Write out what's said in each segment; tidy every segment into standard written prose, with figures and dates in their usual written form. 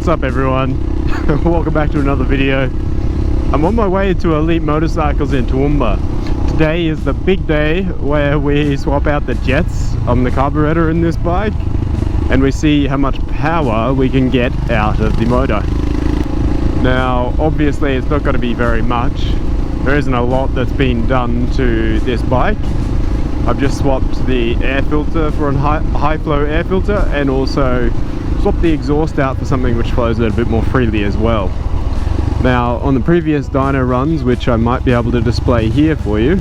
What's up everyone? Welcome back to another video. I'm on my way to Elite Motorcycles in Toowoomba. Today is the big day where we swap out the jets on the carburetor in this bike and we see how much power we can get out of the motor. Now obviously it's not going to be very much. There isn't a lot that's been done to this bike. I've just swapped the air filter for a high flow air filter and also swapped the exhaust out for something which flows a little bit more freely as well. Now on the previous dyno runs, which I might be able to display here for you,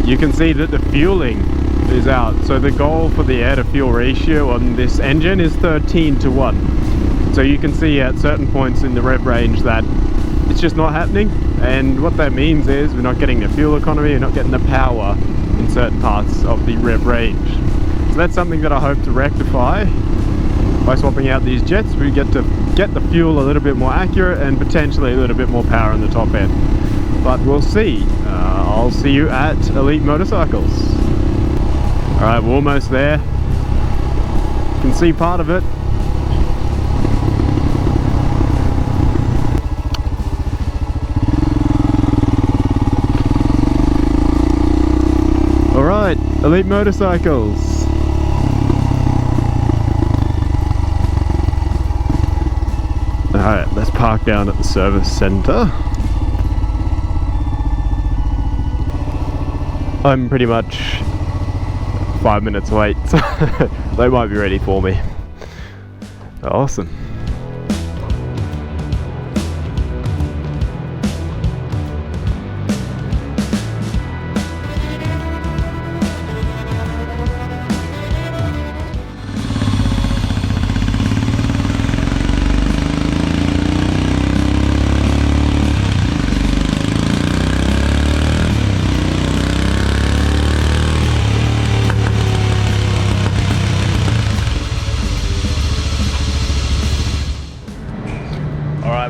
you can see that the fueling is out. So the goal for the air to fuel ratio on this engine is 13:1. So you can see at certain points in the rev range that it's just not happening, and what that means is we're not getting the fuel economy, we're not getting the power in certain parts of the rev range. So that's something that I hope to rectify by swapping out these jets. We get to get the fuel a little bit more accurate and potentially a little bit more power in the top end, but we'll see. I'll see you at Elite Motorcycles. Alright, we're almost there. You can see part of it. Alright, Elite Motorcycles. Alright, let's park down at the service centre. I'm pretty much 5 minutes late, so they might be ready for me. Awesome.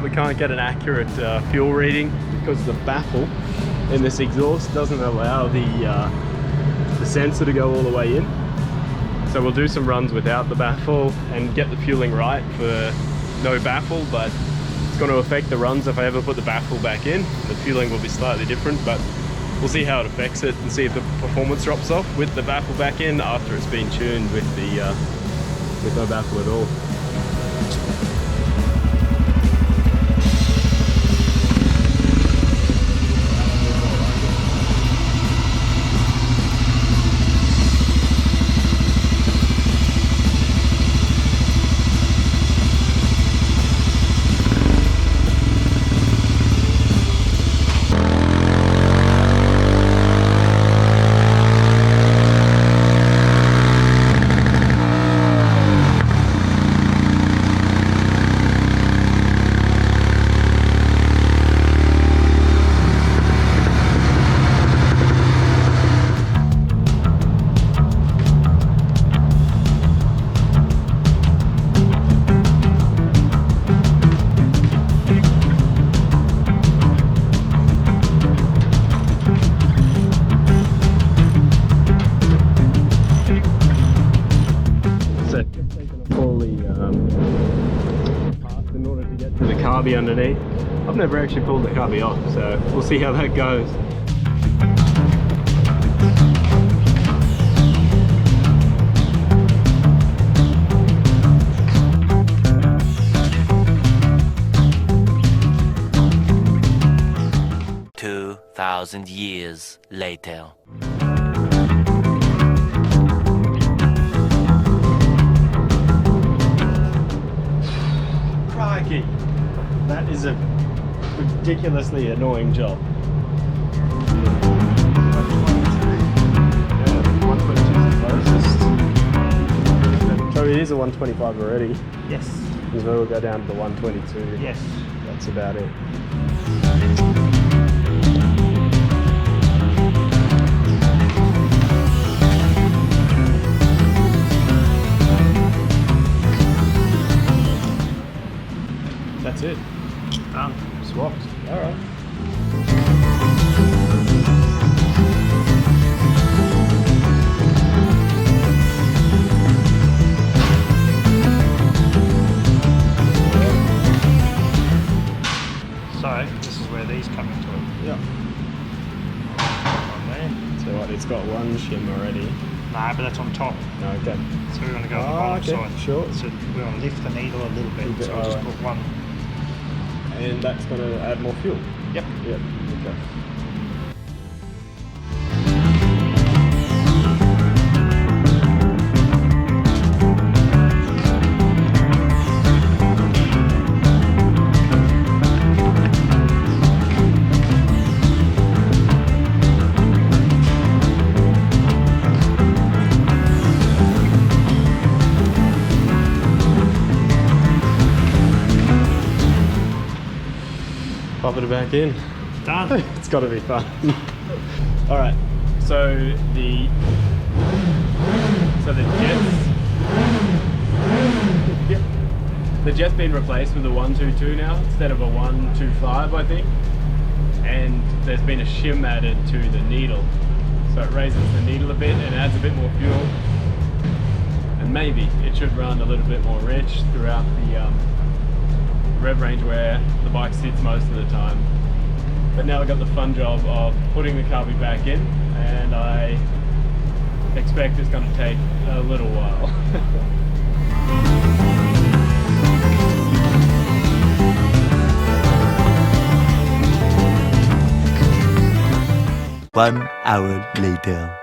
We can't get an accurate fuel reading because the baffle in this exhaust doesn't allow the sensor to go all the way in. So we'll do some runs without the baffle and get the fueling right for no baffle, but it's going to affect the runs if I ever put the baffle back in. The fueling will be slightly different, but we'll see how it affects it and see if the performance drops off with the baffle back in after it's been tuned with no baffle at all. Carby underneath. I've never actually pulled the carby off, so we'll see how that goes. Years later. Crikey! That is a ridiculously annoying job. Yeah, 122 is the closest. So it is a 125 already. Yes. Because we'll go down to the 122. Yes. That's about it. That's it. Done. Swapped. Alright. shim already. No, but that's on top. No, okay. So we want to go on the bottom okay, side. sure. So we want to lift the needle a little bit. So I'll just put one. And that's going to add more fuel? Yep. Yep, okay. Pop it back in. Done. It's got to be fun. All right. So the jet's the jet's been replaced with a 122 now instead of a 125, I think. And there's been a shim added to the needle, so it raises the needle a bit and adds a bit more fuel. And maybe it should run a little bit more rich throughout the rev range where the bike sits most of the time. But now I've got the fun job of putting the carby back in, and I expect it's going to take a little while. 1 hour later.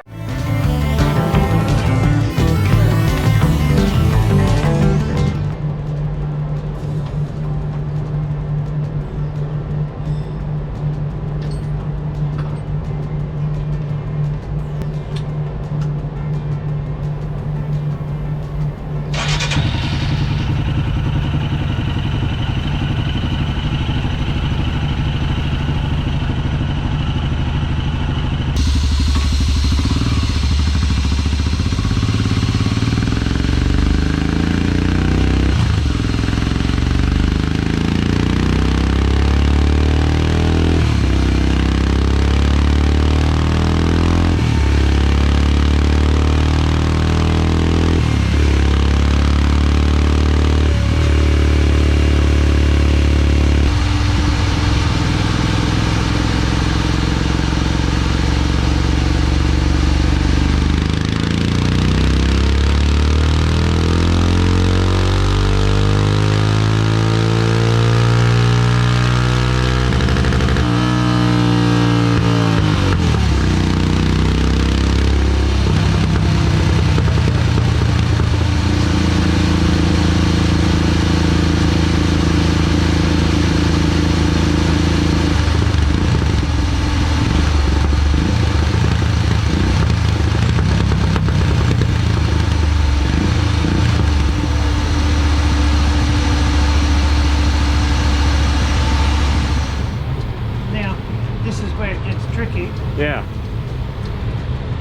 Yeah.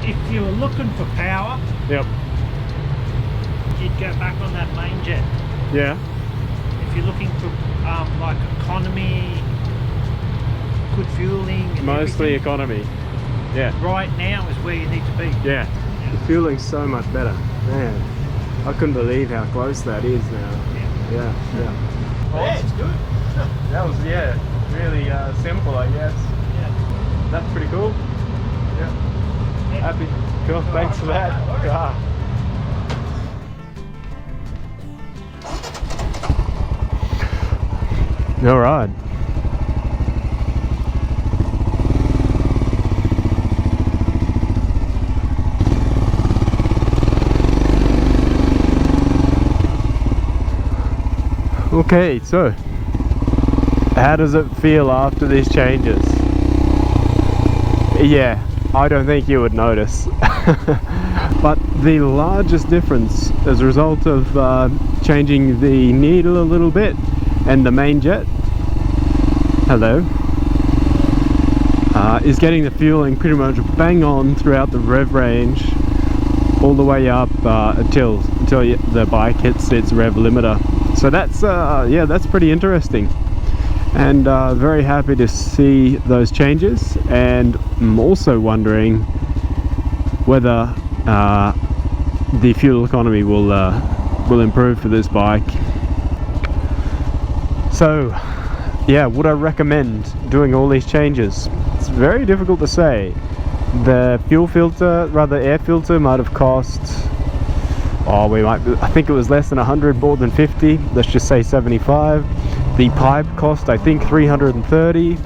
If you were looking for power, Yep. you'd go back on that main jet. Yeah. If you're looking for like economy, good fueling, and Mostly everything, economy. Yeah. right now is where you need to be. Yeah. The fueling's so much better. Man, I couldn't believe how close that is now. Yeah. Yeah. Yeah, it's good. That was, really simple, I guess. Yeah. That's pretty cool. Yeah. Happy. Cool. Thanks for that. Ah. All right. Okay, so how does it feel after these changes? Yeah, I don't think you would notice. But the largest difference as a result of changing the needle a little bit and the main jet, is getting the fueling pretty much bang on throughout the rev range all the way up until the bike hits its rev limiter. So that's that's pretty interesting, and very happy to see those changes. And I'm also wondering whether the fuel economy will improve for this bike. So yeah, would I recommend doing all these changes? It's very difficult to say, The fuel filter, rather air filter, might have cost, I think it was less than 100, more than 50, let's just say 75. The pipe cost, I think, 330,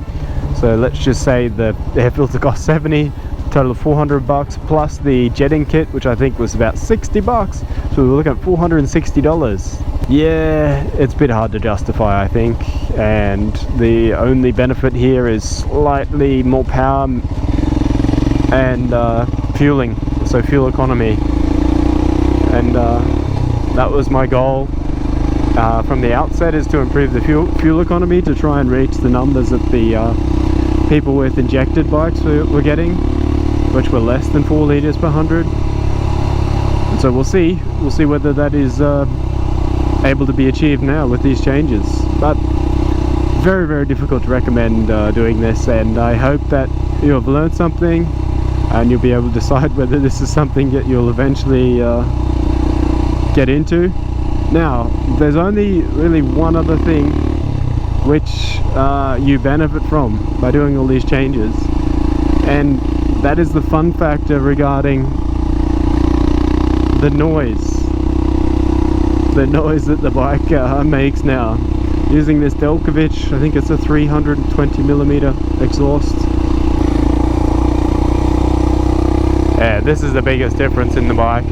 so let's just say the air filter cost 70, total of 400 bucks, plus the jetting kit, which I think was about 60 bucks, so we were looking at $460. Yeah, it's a bit hard to justify, I think, and the only benefit here is slightly more power and fueling, so fuel economy, and that was my goal from the outset, is to improve the fuel economy to try and reach the numbers that the people with injected bikes were getting, which were less than 4 liters per 100. And so we'll see whether that is able to be achieved now with these changes, but very, very difficult to recommend doing this, and I hope that you have learned something and you'll be able to decide whether this is something that you'll eventually get into. Now, there's only really one other thing which you benefit from by doing all these changes, and that is the fun factor regarding the noise that the bike makes now. Using this Delkovich, I think it's a 320mm exhaust. Yeah, this is the biggest difference in the bike.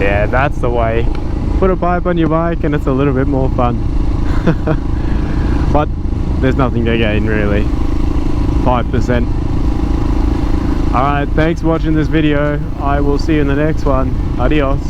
Yeah, that's the way. Put a pipe on your bike and it's a little bit more fun. But there's nothing to gain really. 5%. Alright, thanks for watching this video. I will see you in the next one. Adios.